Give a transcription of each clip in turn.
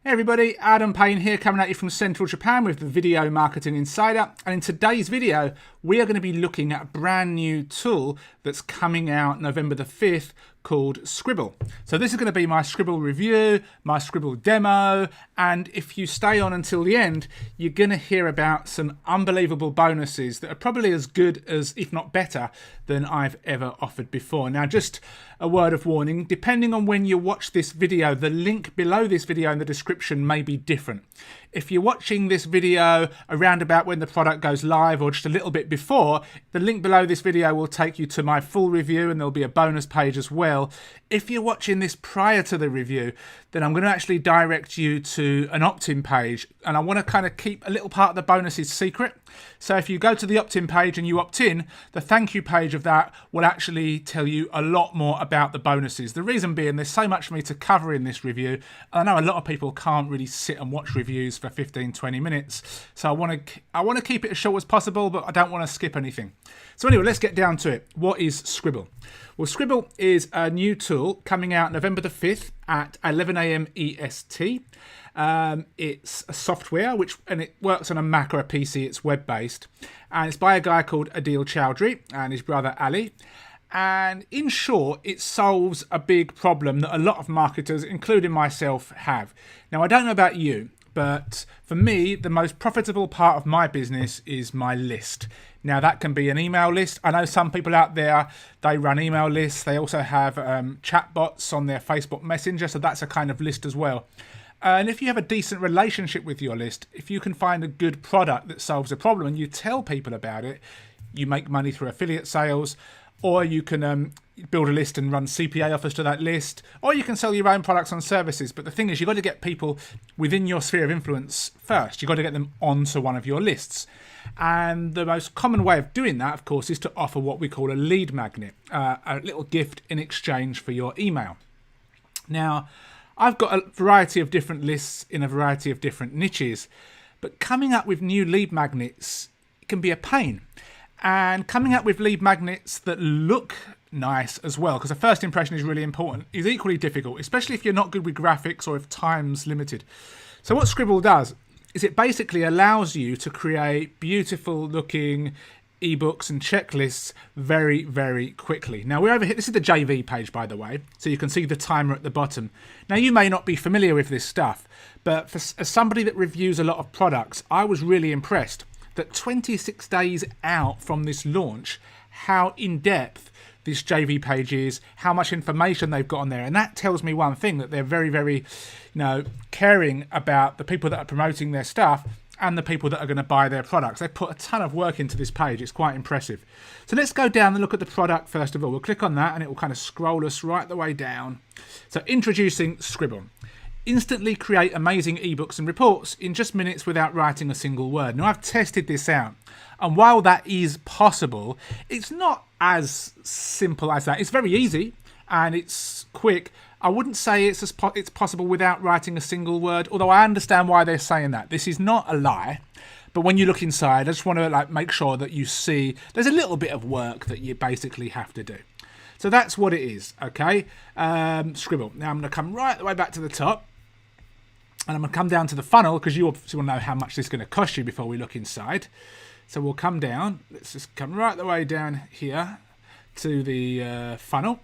Hey everybody, Adam Payne here, coming at you from Central Japan with the Video Marketing Insider. And in today's video, we are going to be looking at a brand new tool that's coming out November the 5th called Sqribble. So this is going to be my Sqribble review, my Sqribble demo, and if you stay on until the end, you're going to hear about some unbelievable bonuses that are probably as good as, if not better, than I've ever offered before. Now, just a word of warning, depending on when you watch this video, the link below this video in the description may be different. If you're watching this video around about when the product goes live or just a little bit before, the link below this video will take you to my full review and there'll be a bonus page as well. If you're watching this prior to the review, then I'm going to actually direct you to an opt-in page, and I want to kind of keep a little part of the bonuses secret. So if you go to the opt-in page and you opt in, the thank you page of that will actually tell you a lot more about the bonuses. The reason being, there's so much for me to cover in this review. I know a lot of people can't really sit and watch reviews for 15-20 minutes, so I want to keep it as short as possible, but I don't want to skip anything. So anyway, let's get down to it. What is Sqribble? Well, Sqribble is a new tool coming out November the 5th at 11 AM EST. It's a software and it works on a Mac or a PC. It's web-based, and it's by a guy called Adil Chowdhury and his brother Ali. And in short, it solves a big problem that a lot of marketers, including myself, have. Now, I don't know about you, but for me, the most profitable part of my business is my list. Now, that can be an email list. I know some people out there, they run email lists. They also have chat bots on their Facebook Messenger, so that's a kind of list as well. And if you have a decent relationship with your list, if you can find a good product that solves a problem and you tell people about it, you make money through affiliate sales, or you can build a list and run CPA offers to that list, or you can sell your own products and services. But the thing is, you've got to get people within your sphere of influence first. You've got to get them onto one of your lists. And the most common way of doing that, of course, is to offer what we call a lead magnet, a little gift in exchange for your email. Now, I've got a variety of different lists in a variety of different niches, but coming up with new lead magnets can be a pain. And coming up with lead magnets that look nice as well, because the first impression is really important, is equally difficult, especially if you're not good with graphics or if time's limited. So what Sqribble does is it basically allows you to create beautiful looking ebooks and checklists very, very quickly. Now, we're over here. This is the JV page, by the way, so you can see the timer at the bottom. Now, you may not be familiar with this stuff, but as somebody that reviews a lot of products, I was really impressed that 26 days out from this launch, how in-depth this JV page is, how much information they've got on there. And that tells me one thing, that they're very, very, caring about the people that are promoting their stuff and the people that are going to buy their products. They put a ton of work into this page. It's quite impressive. So let's go down and look at the product first of all. We'll click on that and it will kind of scroll us right the way down. So introducing Sqribble. Instantly create amazing ebooks and reports in just minutes without writing a single word. Now, I've tested this out, and while that is possible, it's not as simple as that. It's very easy and it's quick. I wouldn't say it's possible without writing a single word, although I understand why they're saying that. This is not a lie, but when you look inside, I just want to make sure that you see there's a little bit of work that you basically have to do. So that's what it is, okay? Sqribble. Now I'm going to come right the way back to the top. And I'm going to come down to the funnel because you obviously want to know how much this is going to cost you before we look inside. So we'll come down. Let's just come right the way down here to the funnel.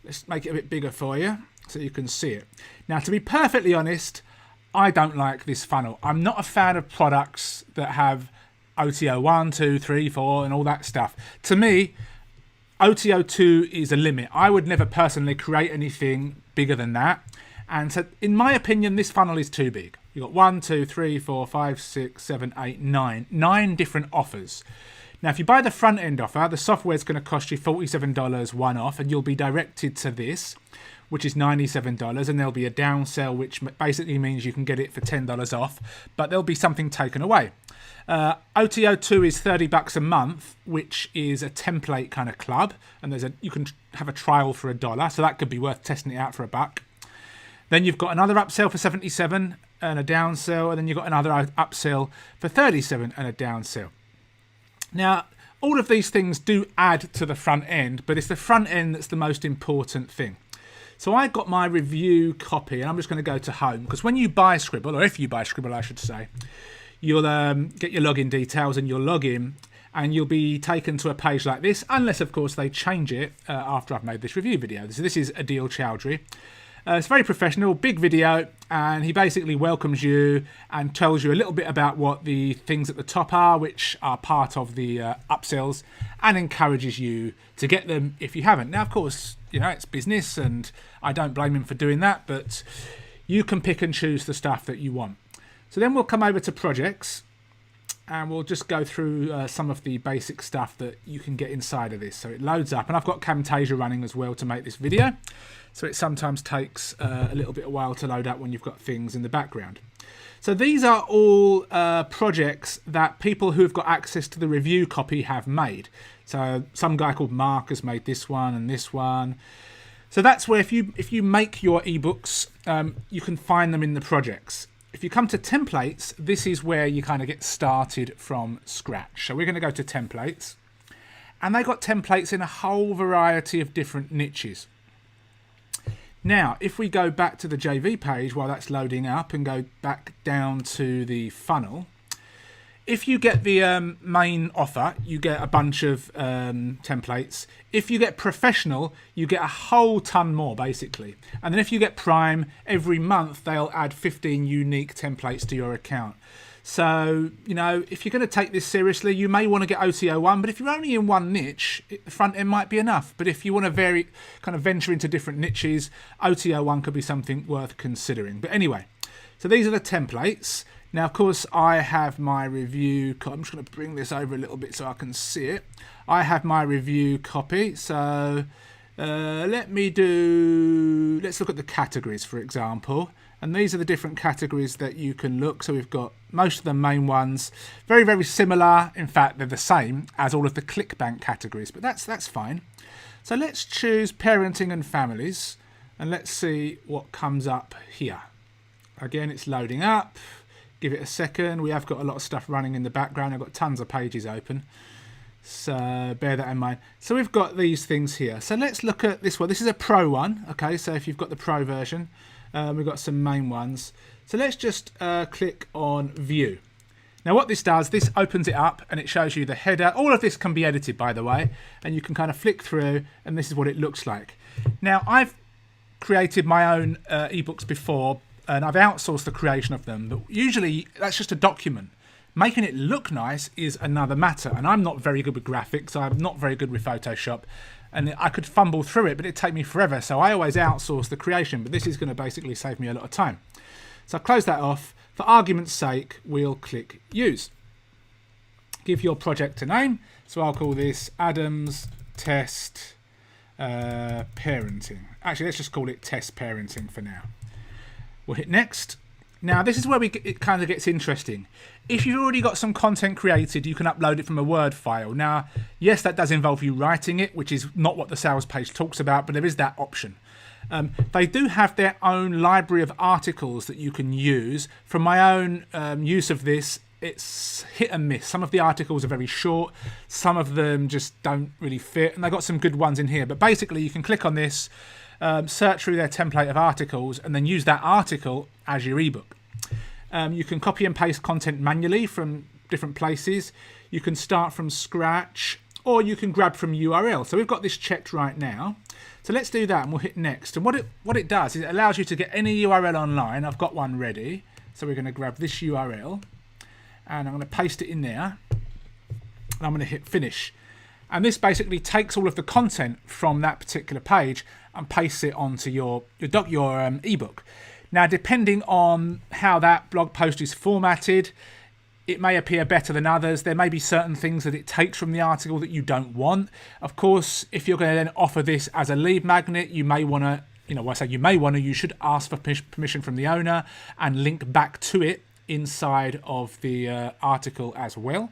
Let's make it a bit bigger for you so you can see it. Now, to be perfectly honest, I don't like this funnel. I'm not a fan of products that have OTO 1, 2, 3, 4 and all that stuff. To me, OTO 2 is a limit. I would never personally create anything bigger than that. And so, in my opinion, this funnel is too big. You've got 1, 2, 3, 4, 5, 6, 7, 8, 9. 9 different offers. Now, if you buy the front end offer, the software is going to cost you $47 one off, and you'll be directed to this, which is $97. And there'll be a downsell, which basically means you can get it for $10 off, but there'll be something taken away. OTO 2 is $30 a month, which is a template kind of club, and you can have a trial for $1, so that could be worth testing it out for $1. Then you've got another upsell for $77 and a downsell, and then you've got another upsell for $37 and a downsell. Now, all of these things do add to the front end, but it's the front end that's the most important thing. So I got my review copy, and I'm just going to go to home, because when you buy Sqribble, or if you buy Sqribble I should say, you'll get your login details and you'll log in, and you'll be taken to a page like this, unless of course they change it after I've made this review video. So this is Adil Chowdhury. It's very professional, big video, and he basically welcomes you and tells you a little bit about what the things at the top are, which are part of the upsells, and encourages you to get them if you haven't. Now, of course, you know, it's business, and I don't blame him for doing that, but you can pick and choose the stuff that you want. So then we'll come over to projects, and we'll just go through some of the basic stuff that you can get inside of this. So it loads up, and I've got Camtasia running as well to make this video. So it sometimes takes a little bit of a while to load up when you've got things in the background. So these are all projects that people who've got access to the review copy have made. So some guy called Mark has made this one and this one. So that's where if you make your ebooks, you can find them in the projects. If you come to templates, this is where you kind of get started from scratch. So we're going to go to templates, and they got templates in a whole variety of different niches. Now, if we go back to the JV page while that's loading up and go back down to the funnel, if you get the main offer, you get a bunch of templates. If you get professional, you get a whole ton more, basically. And then if you get prime, every month they'll add 15 unique templates to your account. So, you know, if you're going to take this seriously, you may want to get OTO1, but if you're only in one niche, the front end might be enough. But if you want to kind of venture into different niches, OTO1 could be something worth considering. But anyway, so these are the templates. Now, of course, I have my review. I'm just going to bring this over a little bit so I can see it. I have my review copy. So let's look at the categories, for example. And these are the different categories that you can look. So we've got most of the main ones, very, very similar. In fact, they're the same as all of the ClickBank categories, but that's fine. So let's choose parenting and families, and let's see what comes up here. Again, it's loading up. Give it a second. We have got a lot of stuff running in the background. I've got tons of pages open, so bear that in mind. So we've got these things here. So let's look at this one. This is a pro one. Okay, so if you've got the pro version, we've got some main ones. So let's just click on view. Now what this does, this opens it up and it shows you the header. All of this can be edited, by the way, and you can kind of flick through, and this is what it looks like. Now I've created my own ebooks before, and I've outsourced the creation of them, but usually that's just a document. Making it look nice is another matter, and I'm not very good with graphics. I'm not very good with Photoshop, and I could fumble through it, but it'd take me forever. So I always outsource the creation, but this is going to basically save me a lot of time. So I'll close that off. For argument's sake, we'll click use. Give your project a name. So I'll call this Adam's Test Parenting. Actually, let's just call it Test Parenting for now. We'll hit next. Now this is where it kind of gets interesting. If you've already got some content created, you can upload it from a Word file. Now, yes, that does involve you writing it, which is not what the sales page talks about, but there is that option. They do have their own library of articles that you can use. From my own use of this, it's hit and miss. Some of the articles are very short, some of them just don't really fit, and they've got some good ones in here. But basically, you can click on this, search through their template of articles, and then use that article as your ebook. You can copy and paste content manually from different places. You can start from scratch, or you can grab from URL. So we've got this checked right now. So let's do that, and we'll hit next. And what it does is it allows you to get any URL online. I've got one ready. So we're going to grab this URL, and I'm going to paste it in there. And I'm going to hit finish. And this basically takes all of the content from that particular page and pastes it onto your ebook. Now, depending on how that blog post is formatted, it may appear better than others. There may be certain things that it takes from the article that you don't want. Of course, if you're going to then offer this as a lead magnet, you may want to, you should ask for permission from the owner and link back to it inside of the article as well.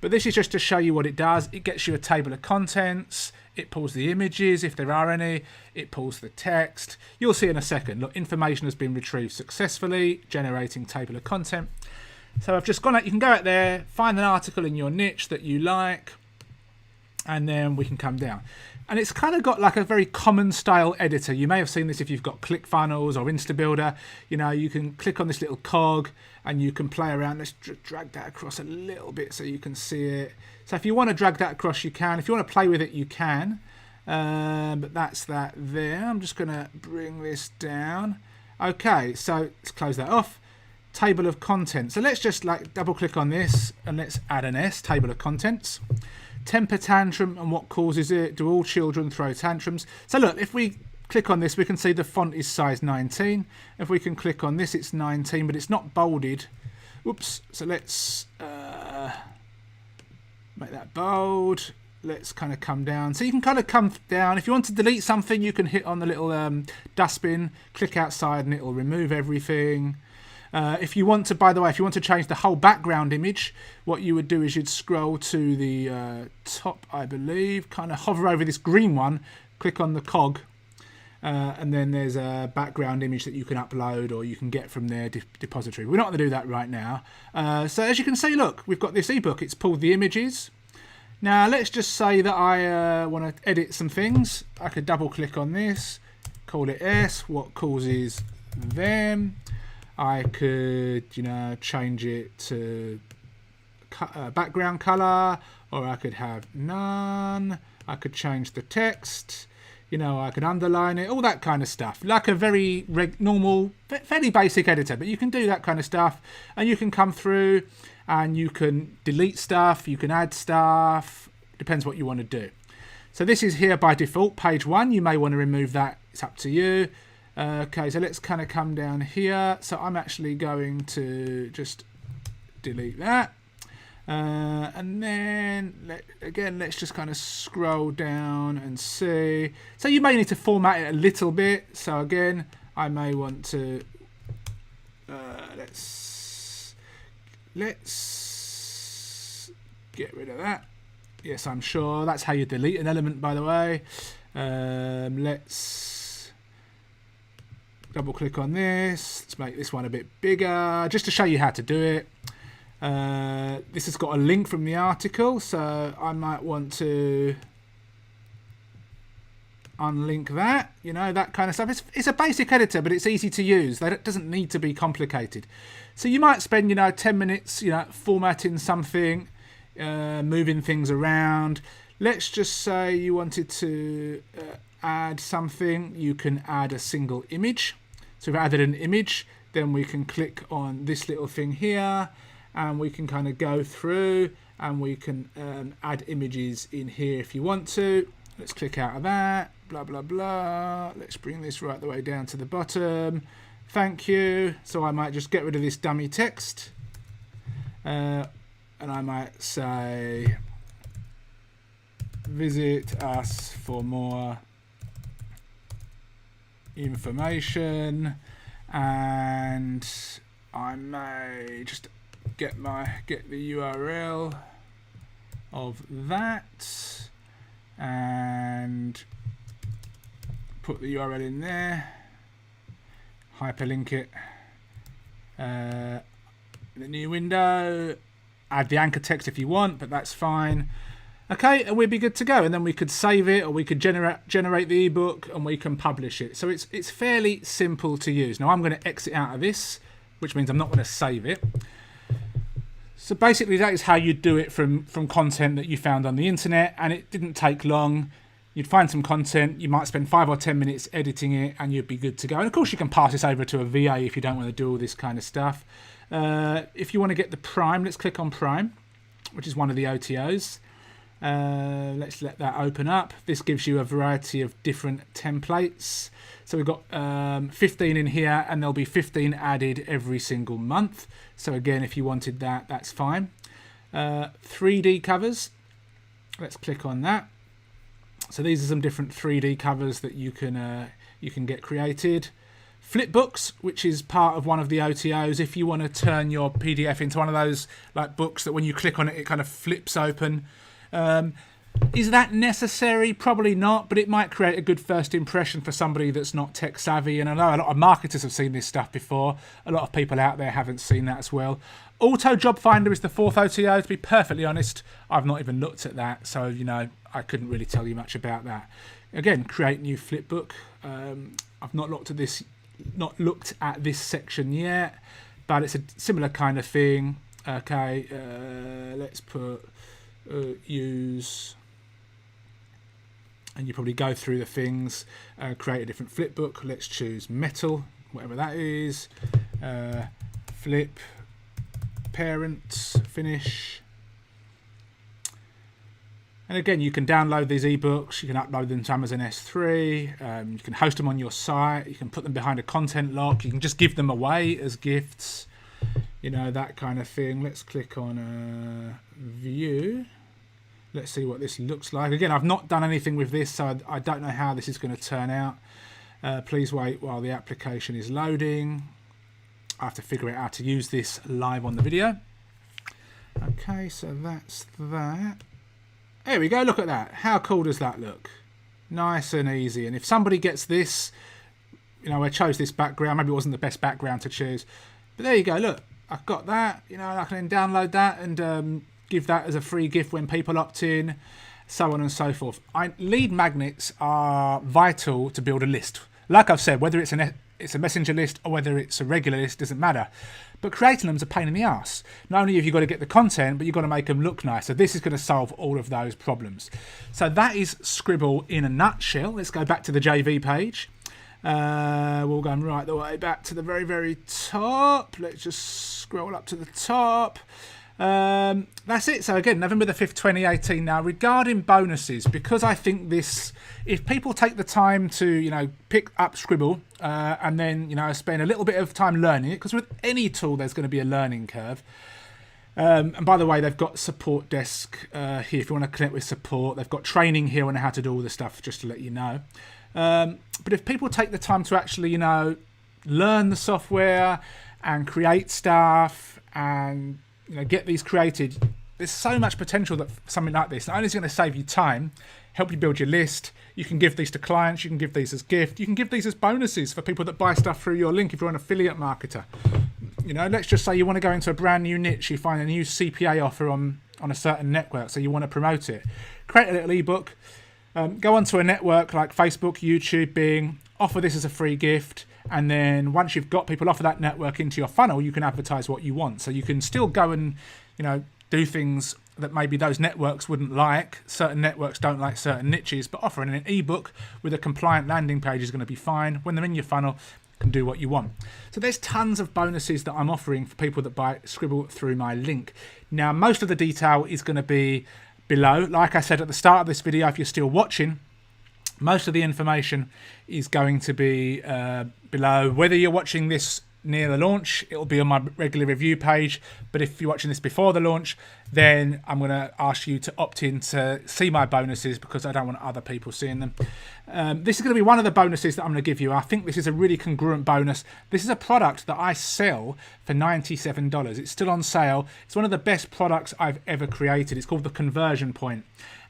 But this is just to show you what it does. It gets you a table of contents. It pulls the images if there are any. It pulls the text. You'll see in a second. Look, information has been retrieved successfully, generating table of content. So I've just gone out. You can go out there, find an article in your niche that you like, and then we can come down. And it's kind of got like a very common style editor. You may have seen this if you've got ClickFunnels or InstaBuilder. You know, you can click on this little cog and you can play around. Let's drag that across a little bit so you can see it. So if you want to drag that across, you can. If you want to play with it, you can. But that's that there. I'm just going to bring this down. Okay, so let's close that off. Table of contents. So let's just like double click on this and let's add an S, table of contents. Temper tantrum and what causes it. Do all children throw tantrums? So look, if we click on this, we can see the font is size 19. If we can click on this, it's 19, but it's not bolded. Oops. So let's make that bold. Let's kind of come down. So you can kind of come down. If you want to delete something, you can hit on the little dustbin, click outside, and it will remove everything. If you want to, by the way, if you want to change the whole background image, what you would do is you'd scroll to the top, I believe, kind of hover over this green one, click on the cog, and then there's a background image that you can upload or you can get from their depository. We're not going to do that right now. So as you can see, look, we've got this ebook. It's pulled the images. Now let's just say that I want to edit some things. I could double click on this, call it S, what causes them. I could, you know, change it to background color, or I could have none. I could change the text, you know, I could underline it, all that kind of stuff. Like a very normal, fairly basic editor, but you can do that kind of stuff. And you can come through and you can delete stuff, you can add stuff, depends what you want to do. So this is here by default, page 1. You may want to remove that, it's up to you. Okay, so let's kind of come down here. So I'm actually going to just delete that. And then, again, let's just kind of scroll down and see. So you may need to format it a little bit. So again, I may want to, let's get rid of that. Yes, I'm sure. That's how you delete an element, by the way. Let's double click on this. Let's make this one a bit bigger just to show you how to do it. This has got a link from the article, so I might want to unlink that, you know, that kind of stuff. It's a basic editor, but it's easy to use. It doesn't need to be complicated. So you might spend, you know, 10 minutes, you know, formatting something, moving things around. Let's just say you wanted to add something. You can add a single image. So if I added an image, then we can click on this little thing here and we can kind of go through and we can add images in here if you want to. Let's click out of that, blah, blah, blah. Let's bring this right the way down to the bottom. Thank you. So I might just get rid of this dummy text. And I might say, visit us for more information, and I may just get the URL of that and put the URL in there, hyperlink it, the new window, add the anchor text if you want, but that's fine. Okay, and we'd be good to go, and then we could save it, or we could generate the ebook, and we can publish it. So it's fairly simple to use. Now I'm going to exit out of this, which means I'm not going to save it. So basically that is how you do it from content that you found on the internet, and it didn't take long. You'd find some content, you might spend 5 or 10 minutes editing it, and you'd be good to go. And of course you can pass this over to a VA if you don't want to do all this kind of stuff. If you want to get the Prime, let's click on Prime, which is one of the OTOs. Let's let that open up. This gives you a variety of different templates. So we've got 15 in here, and there'll be 15 added every single month. So again, if you wanted that, that's fine. 3D covers. Let's click on that. So these are some different 3D covers that you can get created. Flipbooks, which is part of one of the OTOs. If you want to turn your PDF into one of those like books that when you click on it, it kind of flips open. Is that necessary? Probably not, but it might create a good first impression for somebody that's not tech savvy. And I know a lot of marketers have seen this stuff before. A lot of people out there haven't seen that as well. Auto Job Finder is the fourth OTO. To be perfectly honest, I've not even looked at that. So, you know, I couldn't really tell you much about that. Again, create new flipbook. I've not looked at this section yet, but it's a similar kind of thing. Okay, let's put use, and you probably go through the things, create a different flipbook. Let's choose metal, whatever that is. Flip, parent, finish. And again, you can download these ebooks, you can upload them to Amazon S3, you can host them on your site, you can put them behind a content lock, you can just give them away as gifts, you know, that kind of thing. Let's click on view. Let's see what this looks like. Again, I've not done anything with this, so I don't know how this is going to turn out. Please wait while the application is loading. I have to figure out how to use this live on the video. Okay, so that's that. There we go, look at that. How cool does that look? Nice and easy. And if somebody gets this, you know, I chose this background. Maybe it wasn't the best background to choose. But there you go, look. I've got that. You know, I can then download that and give that as a free gift when people opt in, so on and so forth. Lead magnets are vital to build a list. Like I've said, whether it's a messenger list or whether it's a regular list, doesn't matter. But creating them is a pain in the ass. Not only have you got to get the content, but you've got to make them look nice. So this is going to solve all of those problems. So that is Sqribble in a nutshell. Let's go back to the JV page. We'll go right the way back to the very, very top. Let's just scroll up to the top. That's it. So again, November the 5th, 2018. Now, regarding bonuses, because I think this, if people take the time to, you know, pick up Sqribble and then, you know, spend a little bit of time learning it, because with any tool, there's going to be a learning curve. And by the way, they've got support desk here if you want to connect with support. They've got training here on how to do all the stuff, just to let you know. But if people take the time to actually, you know, learn the software and create stuff and, you know, get these created, there's so much potential that something like this not only is going to save you time, help you build your list, you can give these to clients, you can give these as gift, you can give these as bonuses for people that buy stuff through your link if you're an affiliate marketer. You know, let's just say you want to go into a brand new niche, you find a new CPA offer on a certain network, so you want to promote it. Create a little ebook, go onto a network like Facebook, YouTube, Bing, offer this as a free gift, and then once you've got people off of that network into your funnel, you can advertise what you want. So you can still go and, you know, do things that maybe those networks wouldn't like. Certain networks don't like certain niches, but offering an ebook with a compliant landing page is going to be fine. When they're in your funnel, you can do what you want. So there's tons of bonuses that I'm offering for people that buy Sqribble through my link. Now, most of the detail is going to be below. Like I said at the start of this video, if you're still watching, most of the information is going to be below. Whether you're watching this near the launch, it'll be on my regular review page. But if you're watching this before the launch, then I'm going to ask you to opt in to see my bonuses because I don't want other people seeing them. This is going to be one of the bonuses that I'm going to give you. I think this is a really congruent bonus. This is a product that I sell for $97. It's still on sale. It's one of the best products I've ever created. It's called the Conversion Point.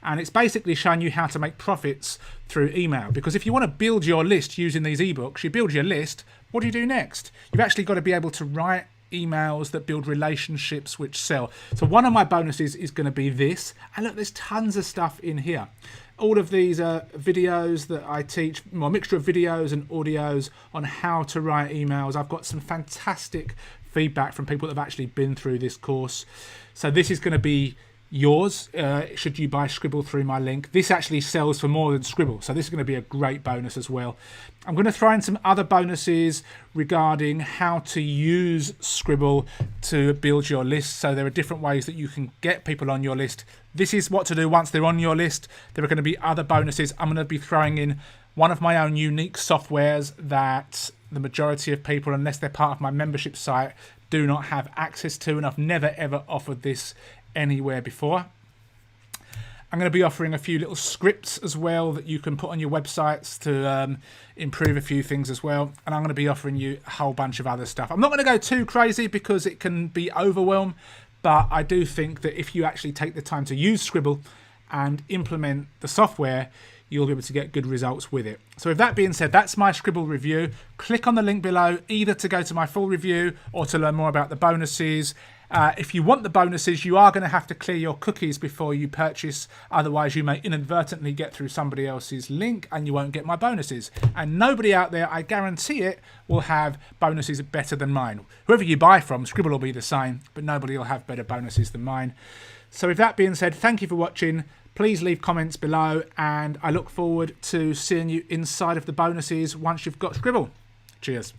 And it's basically showing you how to make profits through email. Because if you want to build your list using these ebooks, you build your list, what do you do next? You've actually got to be able to write emails that build relationships which sell. So one of my bonuses is going to be this. And look, there's tons of stuff in here. All of these are videos that I teach, well, a mixture of videos and audios on how to write emails. I've got some fantastic feedback from people that have actually been through this course. So this is going to be yours should you buy Sqribble through my link. This actually sells for more than Sqribble, so this is going to be a great bonus as well. I'm going to throw in some other bonuses regarding how to use Sqribble to build your list. So there are different ways that you can get people on your list. This is what to do once they're on your list. There are going to be other bonuses. I'm going to be throwing in one of my own unique softwares that the majority of people, unless they're part of my membership site, do not have access to, and I've never ever offered this anywhere before. I'm going to be offering a few little scripts as well that you can put on your websites to improve a few things as well. And I'm going to be offering you a whole bunch of other stuff. I'm not going to go too crazy because it can be overwhelmed, but I do think that if you actually take the time to use Sqribble and implement the software, you'll be able to get good results with it. So with that being said, that's my Sqribble review. Click on the link below either to go to my full review or to learn more about the bonuses. If you want the bonuses, you are going to have to clear your cookies before you purchase. Otherwise, you may inadvertently get through somebody else's link and you won't get my bonuses. And nobody out there, I guarantee it, will have bonuses better than mine. Whoever you buy from, Sqribble will be the same, but nobody will have better bonuses than mine. So with that being said, thank you for watching. Please leave comments below, and I look forward to seeing you inside of the bonuses once you've got Sqribble. Cheers.